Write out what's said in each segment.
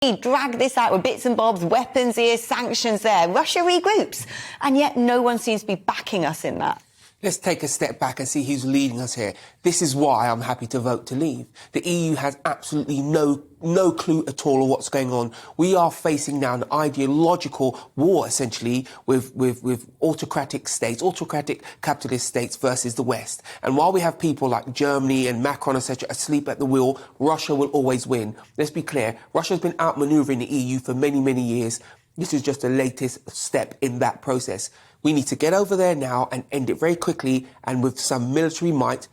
drag this out with bits and bobs, weapons here, sanctions there. Russia regroups, and yet no one seems to be backing us in that. Let's take a step back and see who's leading us here. This is why I'm happy to vote to leave. The EU has absolutely no clue at all of what's going on. We are facing now an ideological war, essentially, with autocratic states, autocratic capitalist states versus the West. And while we have people like Germany and Macron, etc., asleep at the wheel, Russia will always win. Let's be clear, Russia's been outmanoeuvring the EU for many, many years. This is just the latest step in that process. We need to get over there now and end it very quickly and with some military might,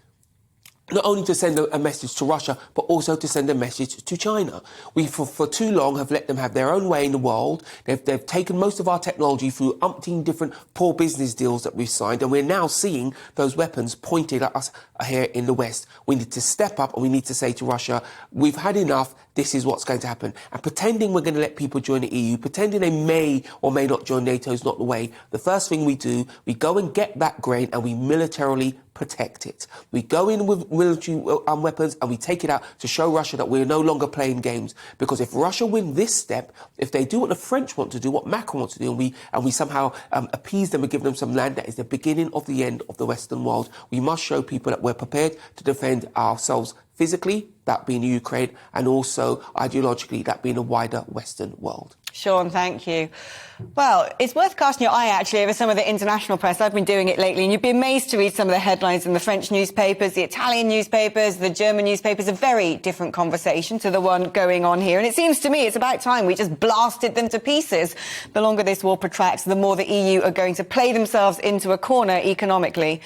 not only to send a message to Russia, but also to send a message to China. We, for too long, have let them have their own way in the world. They've taken most of our technology through umpteen different poor business deals that we've signed, and we're now seeing those weapons pointed at us here in the West. We need to step up and we need to say to Russia, we've had enough, this is what's going to happen. And pretending we're going to let people join the EU, pretending they may or may not join NATO is not the way. The first thing we do, we go and get that grain and we militarily protect it. We go in with military weapons and we take it out to show Russia that we're no longer playing games. Because if Russia win this step, if they do what the French want to do, what Macron wants to do, and we somehow appease them and give them some land, that is the beginning of the end of the Western world. We must show people that we're prepared to defend ourselves physically, that being Ukraine, and also ideologically, that being a wider Western world. Shaun, thank you. Well, it's worth casting your eye, actually, over some of the international press. I've been doing it lately, and you'd be amazed to read some of the headlines in the French newspapers, the Italian newspapers, the German newspapers. A very different conversation to the one going on here. And it seems to me it's about time we just blasted them to pieces. The longer this war protracts, the more the EU are going to play themselves into a corner economically.